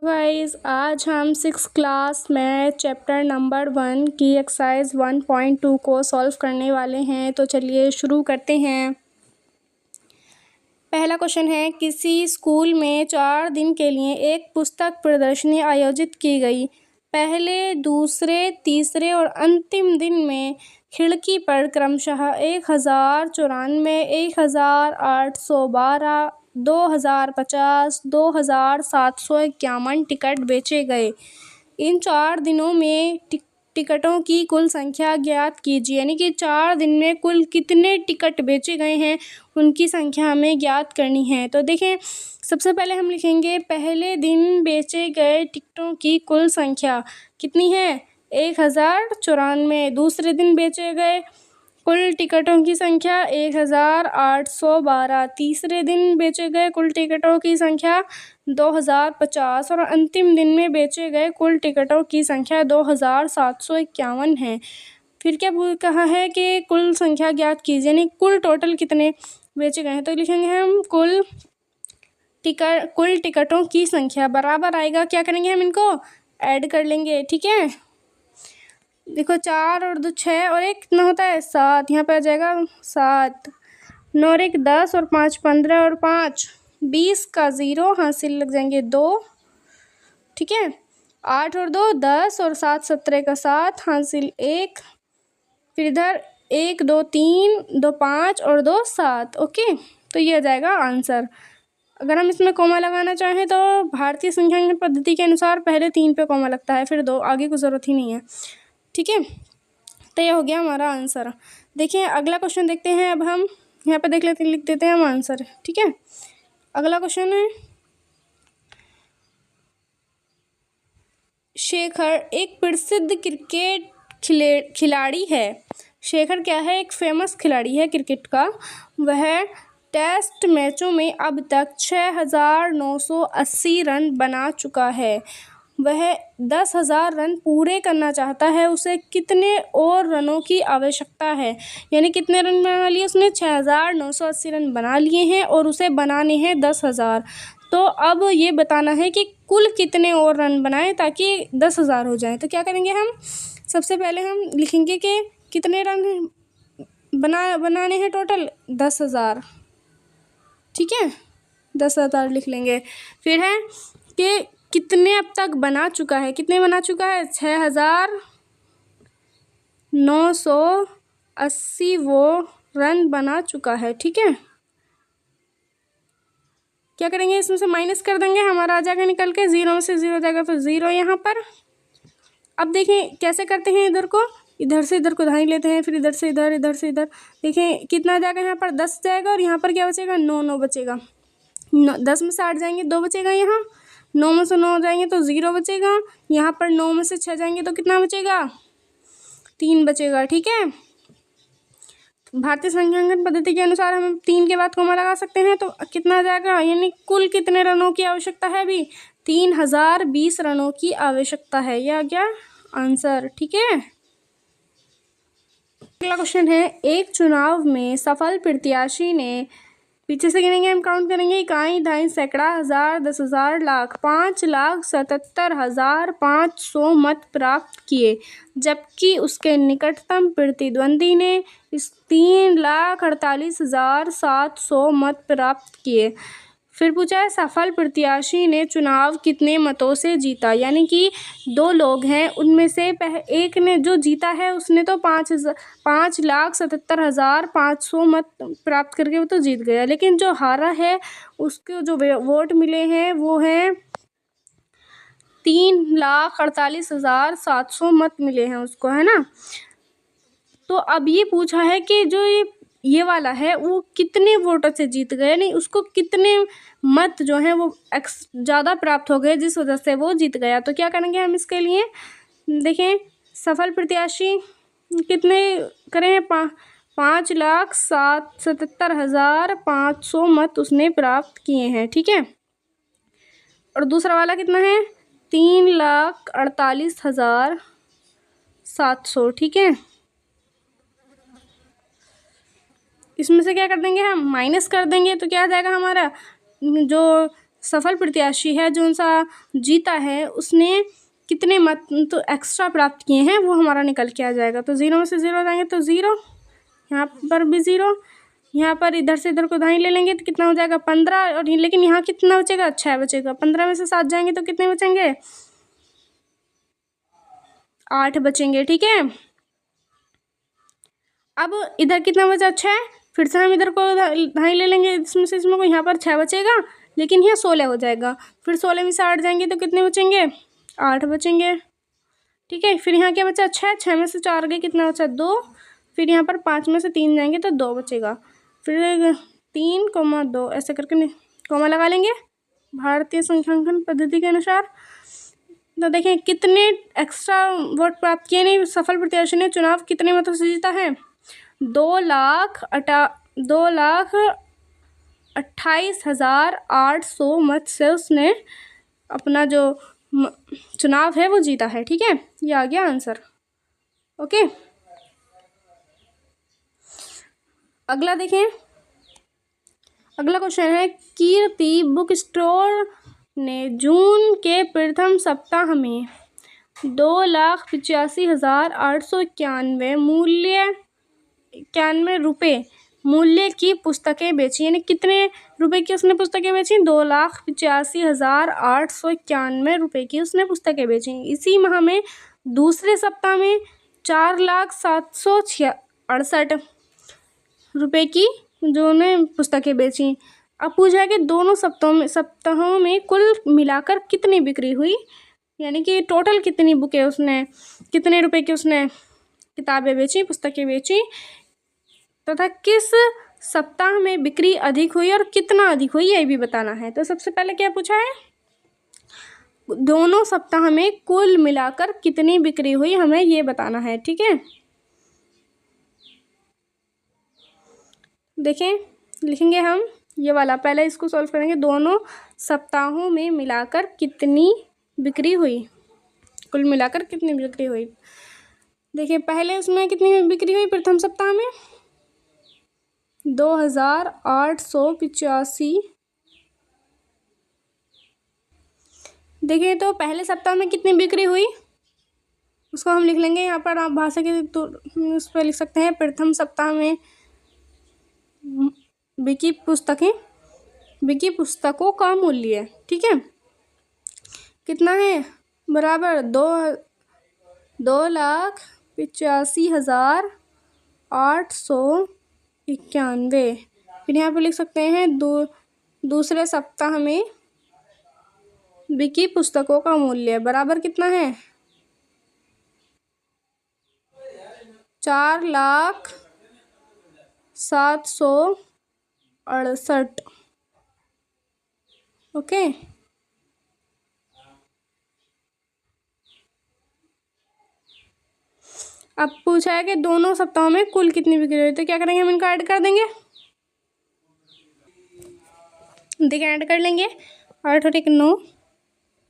Guys आज हम 6 class में चैप्टर नंबर 1 की एक्सरसाइज 1.2 को सॉल्व करने वाले हैं। तो चलिए शुरू करते हैं। पहला क्वेश्चन है, किसी स्कूल में 4 दिन के लिए एक पुस्तक प्रदर्शनी आयोजित की गई। पहले, दूसरे, तीसरे और अंतिम दिन में खिड़की पर क्रमशः 1094, 1812, 2050, 2751 टिकट बेचे गए। इन 4 दिनों में टिकटों की कुल संख्या ज्ञात कीजिए। यानी कि 4 दिन में कुल कितने टिकट बेचे गए हैं उनकी संख्या हमें ज्ञात करनी है। तो देखें, सबसे पहले हम लिखेंगे पहले दिन बेचे गए टिकटों की कुल संख्या कितनी है, 1094। दूसरे दिन बेचे गए कुल टिकटों की संख्या 1812। तीसरे दिन बेचे गए कुल टिकटों की संख्या 2050 और अंतिम दिन में बेचे गए कुल टिकटों की संख्या 2751 है। फिर क्या कहा है कि कुल संख्या ज्ञात कीजिए, यानी कुल टोटल कितने बेचे गए हैं। तो लिखेंगे हम कुल टिकटों की संख्या बराबर आएगा, क्या करेंगे हम इनको ऐड कर लेंगे। ठीक है, देखो 4 और 2 6 और 1 कितना होता है 7, यहाँ पे आ जाएगा 7, 9 और 1 10 और 5 15 और 5 20 का 0 हासिल लग जाएंगे 2। ठीक है, 8 और 2 10 और 7 17 का 7 हासिल 1। फिर इधर 1 2 3 2 5 और 2 7। ओके, तो ये आ जाएगा आंसर। अगर हम इसमें कॉमा लगाना चाहें तो भारतीय संख्यांकन पद्धति के अनुसार पहले 3 पे कॉमा लगता है, फिर 2, आगे कोई ज़रूरत ही नहीं है। ठीक है, तो ये हो गया हमारा आंसर। देखिए अगला क्वेश्चन देखते हैं। अब हम यहाँ पे देख लेते हैं, लिख देते हैं हम आंसर। ठीक है, अगला क्वेश्चन है, शेखर एक प्रसिद्ध क्रिकेट खिलाड़ी है। शेखर क्या है, एक फेमस खिलाड़ी है क्रिकेट का। वह टेस्ट मैचों में अब तक 6980 रन बना चुका है। वह 10,000 रन पूरे करना चाहता है। उसे कितने और रनों की आवश्यकता है। यानी कितने रन बना लिए उसने, 6980 रन बना लिए हैं और उसे बनाने हैं 10,000। तो अब ये बताना है कि कुल कितने और रन बनाएं ताकि 10,000 हो जाए। तो क्या करेंगे हम, सबसे पहले हम लिखेंगे कि कितने रन बनाने हैं टोटल 10,000। ठीक है, 10,000 लिख लेंगे। फिर है कि कितने अब तक बना चुका है, कितने बना चुका है, 6980 वो रन बना चुका है। ठीक है, क्या करेंगे, इसमें से माइनस कर देंगे, हमारा आ जाएगा निकल के 0 में से 0 जाएगा तो 0 यहाँ पर। अब देखें कैसे करते हैं, इधर से इधर को धाई लेते हैं, फिर इधर से इधर, इधर से इधर। देखें कितना जाएगा, यहाँ पर 10 जाएगा और यहाँ पर क्या बचेगा, 9 बचेगा। 10 में से 8 जाएंगे 2 बचेगा, यहाँ 9 में से 9 जाएंगे तो 0 बचेगा। यहाँ पर 9 में से 6 जाएंगे तो कितना बचेगा, 3 बचेगा। ठीक है, भारतीय संख्यांकन पद्धति के अनुसार हम 3 के बाद कॉमा लगा सकते हैं। तो कितना आ जाएगा, यानी कुल कितने रनों की आवश्यकता है, अभी 3020 रनों की आवश्यकता है। यह आ गया आंसर। ठीक है, अगला क्वेश्चन है, एक चुनाव में सफल प्रत्याशी ने, पीछे से गिनेंगे हम, काउंट करेंगे, इकाई, दहाई, सैकड़ा, हजार, 10,000, लाख, 5,77,500 मत प्राप्त किए। जबकि उसके निकटतम प्रतिद्वंदी ने 3,48,700 मत प्राप्त किए। फिर पूछा है, सफल प्रत्याशी ने चुनाव कितने मतों से जीता। यानी कि 2 लोग हैं, उनमें से एक ने जो जीता है उसने तो 5,77,500 मत प्राप्त करके वो तो जीत गया, लेकिन जो हारा है उसके जो वोट मिले हैं वो हैं 3,48,700 मत मिले हैं उसको, है ना। तो अब ये पूछा है कि जो ये वाला है वो कितने वोटों से जीत गए, नहीं उसको कितने मत जो हैं वो ज़्यादा प्राप्त हो गए जिस वजह से वो जीत गया। तो क्या करेंगे हम इसके लिए, देखें सफल प्रत्याशी कितने करें, 5,77,500 मत उसने प्राप्त किए हैं। ठीक है, और दूसरा वाला कितना है, 3,48,700। ठीक है, इसमें से क्या कर देंगे हम, माइनस कर देंगे। तो क्या आ जाएगा हमारा, जो सफल प्रत्याशी है जो सा जीता है उसने कितने मत तो एक्स्ट्रा प्राप्त किए हैं वो हमारा निकल के आ जाएगा। तो 0 में से 0 जाएंगे तो 0, यहाँ पर भी 0, यहाँ पर इधर से इधर को दाएं ले लेंगे तो कितना हो जाएगा 15, और लेकिन यहाँ कितना बचेगा 6 बचेगा। 15 में से 7 जाएंगे तो कितने बचेंगे 8 बचेंगे। ठीक है, अब इधर कितना बचा 6, फिर से हम इधर को दाएं ले लेंगे, इसमें से इसमें को यहाँ पर 6 बचेगा, लेकिन यहाँ 16 हो जाएगा। फिर 16 में से 8 जाएंगे तो कितने बचेंगे 8 बचेंगे। ठीक है, फिर यहाँ क्या बचा 6, 6 में से 4 गए कितना बचा 2, फिर यहाँ पर 5 में से 3 जाएंगे तो 2 बचेगा। फिर 3,2 ऐसे करके कॉमा लगा लेंगे भारतीय संख्यांकन पद्धति के अनुसार। तो देखें कितने एक्स्ट्रा वोट प्राप्त किए, नहीं सफल प्रत्याशी ने चुनाव कितने मतों से जीता है 2,28,800 मत से उसने अपना जो चुनाव है वो जीता है। ठीक है, ये आ गया आंसर। ओके, अगला देखें, अगला क्वेश्चन है कीर्ति बुक स्टोर ने जून के प्रथम सप्ताह में 2,85,891 रुपये मूल्य की पुस्तकें बेची। यानी कितने रुपए की उसने पुस्तकें बेची 2,85,891 रुपये की उसने पुस्तकें बेची। इसी माह में दूसरे सप्ताह में 4,768 रुपये की जो उन्हें पुस्तकें बेची। अब पूछा है कि दोनों सप्ताहों में कुल मिलाकर कितनी बिक्री हुई, यानी कि टोटल कितनी बुकें उसने, कितने रुपए की उसने किताबें बेची, पुस्तकें बेची, तथा किस सप्ताह में बिक्री अधिक हुई और कितना अधिक हुई ये भी बताना है। तो सबसे पहले क्या पूछा है, दोनों सप्ताह में कुल मिलाकर कितनी बिक्री हुई हमें ये बताना है। ठीक है, देखें लिखेंगे हम ये वाला, पहले इसको सॉल्व करेंगे। दोनों सप्ताहों में मिलाकर कितनी बिक्री हुई, कुल मिलाकर कितनी बिक्री हुई। देखिए पहले उसमें कितनी बिक्री हुई प्रथम सप्ताह में 2,885। देखिए तो पहले सप्ताह में कितनी बिक्री हुई उसको हम लिख लेंगे यहाँ पर, आप भाषा के तो उस पर लिख सकते हैं प्रथम सप्ताह में बिकी पुस्तकों का मूल्य। ठीक है, कितना है बराबर 2,85,891। फिर यहाँ पे लिख सकते हैं दूसरे सप्ताह में बिकी पुस्तकों का मूल्य बराबर कितना है 4,768। ओके, अब पूछा है कि दोनों सप्ताहों में कुल कितनी बिक्री हुई, तो क्या करेंगे हम इनको ऐड कर देंगे। देखिए ऐड कर लेंगे 8 और 1 9,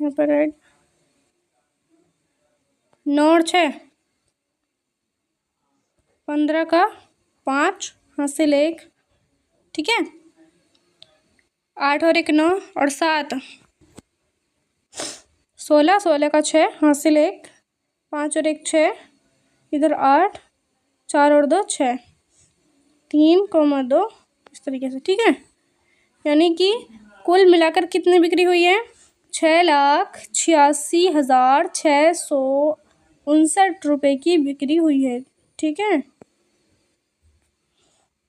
यहाँ पर ऐड 9 और 6 15 का 5 हासिल 1। ठीक है, 8 और 1 9 और 7 16, 16 का 6 हासिल 1, 5 और 1 6, इधर 8, 4 और 2 6, 3,2 इस तरीके से। ठीक है, यानी कि कुल मिलाकर कितनी बिक्री हुई है 6,86,659 रुपये की बिक्री हुई है। ठीक है,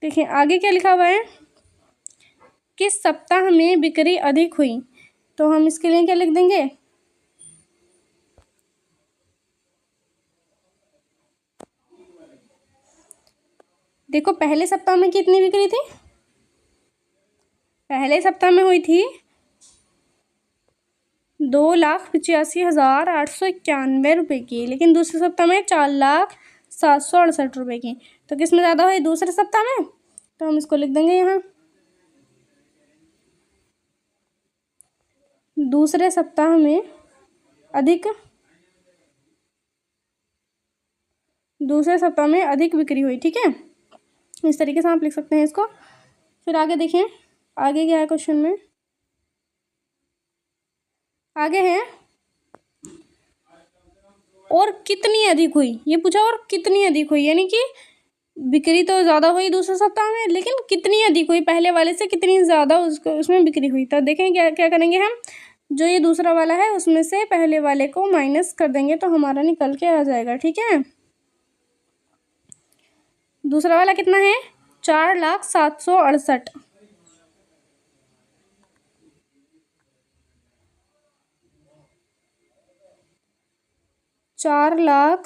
देखिए आगे क्या लिखा हुआ है, किस सप्ताह में बिक्री अधिक हुई, तो हम इसके लिए क्या लिख देंगे देखो पहले सप्ताह में कितनी बिक्री थी, पहले सप्ताह में हुई थी 2,85,891 रुपये की, लेकिन दूसरे सप्ताह में 4,768 रुपये की। तो किस में ज़्यादा हुई दूसरे सप्ताह में, तो हम इसको लिख देंगे यहाँ दूसरे सप्ताह में अधिक, दूसरे सप्ताह में अधिक बिक्री हुई। ठीक है, इस तरीके से आप लिख सकते हैं इसको। फिर आगे देखें आगे क्या है क्वेश्चन में, आगे है और कितनी अधिक हुई, ये पूछा और कितनी अधिक हुई, यानी कि बिक्री तो ज़्यादा हुई दूसरे सप्ताह में, लेकिन कितनी अधिक हुई, पहले वाले से कितनी ज़्यादा उसको उसमें बिक्री हुई। तो देखें क्या क्या करेंगे हम, जो ये दूसरा वाला है उसमें से पहले वाले को माइनस कर देंगे तो हमारा निकल के आ जाएगा। ठीक है, दूसरा वाला कितना है, 4,07,68। 4,00,000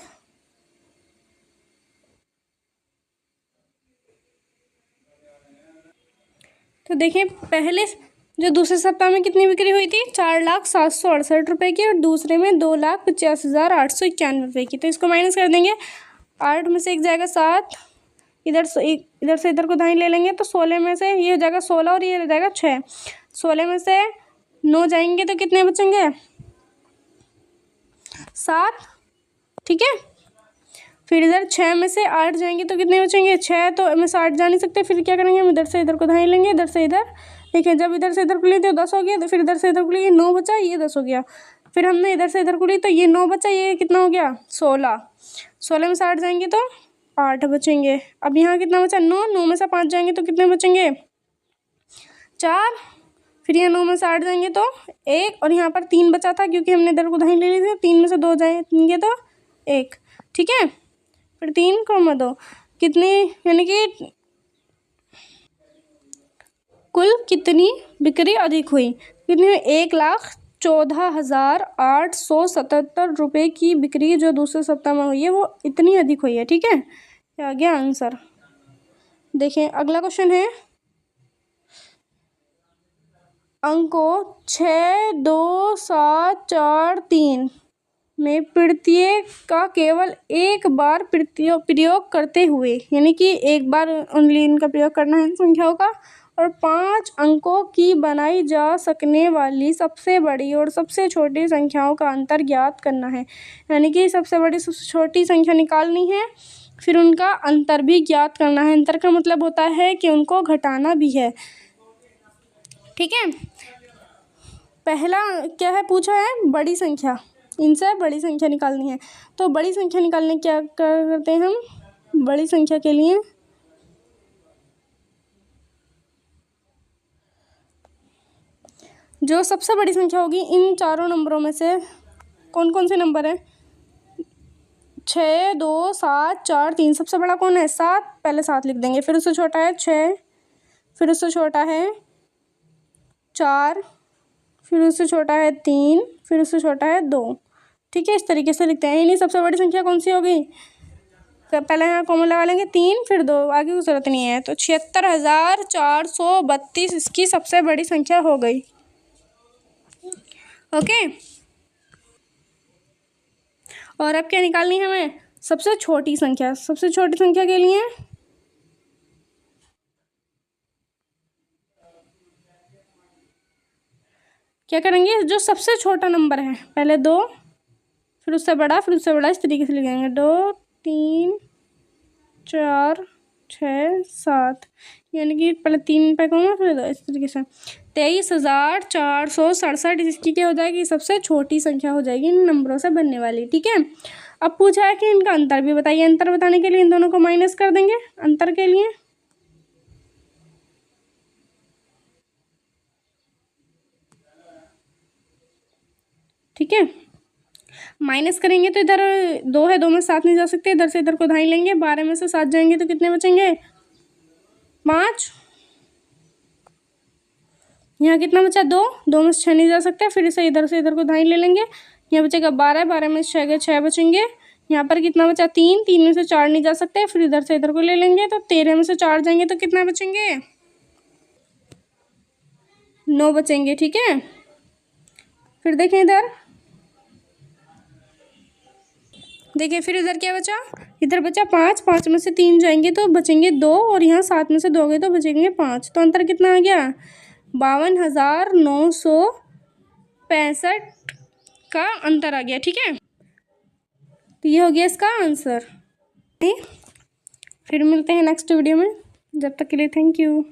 तो देखिए पहले जो दूसरे सप्ताह में कितनी बिक्री हुई थी, 4,07,68 की, और दूसरे में 2,85,891 की। तो इसको माइनस कर देंगे, 8 में से एक जाएगा 7, इधर से इधर को दाएं ले लेंगे तो 16 में से ये हो जाएगा 16 और ये हो जाएगा 6। 16 में से 9 जाएंगे तो कितने बचेंगे, 7। ठीक है, फिर इधर 6 में से 8 जाएंगे तो कितने बचेंगे, 6। तो में से 8 जा नहीं सकते, फिर क्या करेंगे हम, इधर से इधर को दाएं लेंगे, इधर से इधर। देखिए जब इधर से इधर को ली तो 10 हो गया, तो फिर इधर से इधर को ली 9 बचा, ये 10 हो गया। फिर हमने इधर से इधर को ली तो ये 9 बचा, ये कितना हो गया 16। 16 में से 8 जाएंगे तो 8 बचेंगे। अब यहाँ कितना बचा, 9। 9 में से 5 जाएंगे तो कितने बचेंगे, 4। फिर यहाँ 9 में से 8 जाएंगे तो 1, और यहाँ पर 3 बचा था क्योंकि हमने इधर को दाएं ले ली थी। 3 में से 2 जाएंगे तो 1। ठीक है, फिर 3,2 कितनी, यानी कि कुल कितनी बिक्री अधिक हुई, कितनी हुई, 1,14,877 रुपये की बिक्री जो दूसरे सप्ताह में हुई है वो इतनी अधिक हुई है। ठीक है, ये आ गया आंसर। देखें अगला क्वेश्चन है, अंकों 6, 2, 7, 4, 3 में प्रत्येक का केवल एक बार प्रयोग करते हुए, यानी कि एक बार ओनली इनका प्रयोग करना है इन संख्याओं का, और 5 अंकों की बनाई जा सकने वाली सबसे बड़ी और सबसे छोटी संख्याओं का अंतर ज्ञात करना है। यानी कि सबसे बड़ी सबसे छोटी संख्या निकालनी है, फिर उनका अंतर भी ज्ञात करना है। अंतर का मतलब होता है कि उनको घटाना भी है। ठीक है, पहला क्या है, पूछा है बड़ी संख्या, इनसे बड़ी संख्या निकालनी है। तो बड़ी संख्या निकालने क्या करते हैं हम, बड़ी संख्या के लिए जो सबसे बड़ी संख्या होगी इन चारों नंबरों में से, कौन कौन से नंबर हैं, 6, 2, 7, 4, 3। सबसे बड़ा कौन है, 7। पहले 7 लिख देंगे, फिर उससे छोटा है 6, फिर उससे छोटा है 4, फिर उससे छोटा है 3, फिर उससे छोटा है 2। ठीक है, इस तरीके से लिखते हैं। यानी सबसे बड़ी संख्या कौन सी होगी, तो पहले यहाँ कॉमन लगा लेंगे 3, फिर 2, आगे की जरूरत नहीं है। तो 76,432 इसकी सबसे बड़ी संख्या हो गई। ओके, और अब क्या निकालनी है हमें, सबसे छोटी संख्या। सबसे छोटी संख्या के लिए क्या करेंगे, जो सबसे छोटा नंबर है पहले 2, फिर उससे बड़ा, फिर उससे बड़ा, इस तरीके से लिखेंगे 2, 3, 4, 6, 7, यानी कि पहले 3 पे कौन, फिर 2, इस तरीके से 23,467 इसकी क्या हो जाएगी, सबसे छोटी संख्या हो जाएगी इन नंबरों से बनने वाली। ठीक है, अब पूछा है कि इनका अंतर भी बताइए। अंतर बताने के लिए इन दोनों को माइनस कर देंगे अंतर के लिए। ठीक है, माइनस करेंगे तो इधर 2 है, 2 में 7 नहीं जा सकते, इधर से इधर को धाई लेंगे, 12 में से 7 जाएंगे तो कितने बचेंगे, 5। यहाँ कितना बचा, 2। 2 में से 6 नहीं जा सकते, फिर से इधर को धाई ले लेंगे, यहाँ बचेगा 12। 12 में से 6 गए, 6 बचेंगे। यहाँ पर कितना बचा, 3। 3 में से 4 नहीं जा सकते, फिर इधर से इधर को ले लेंगे, तो 13 में से 4 जाएंगे तो कितना बचेंगे, 9 बचेंगे। ठीक है, फिर देखें इधर, देखिए फिर इधर क्या बचा, इधर बचा 5। 5 में से 3 जाएंगे तो बचेंगे 2, और यहाँ 7 में से 2 गए तो बचेंगे 5। तो अंतर कितना आ गया, 52,965 का अंतर आ गया। ठीक है, तो ये हो गया इसका आंसर। फिर मिलते हैं नेक्स्ट वीडियो में, जब तक के लिए थैंक यू।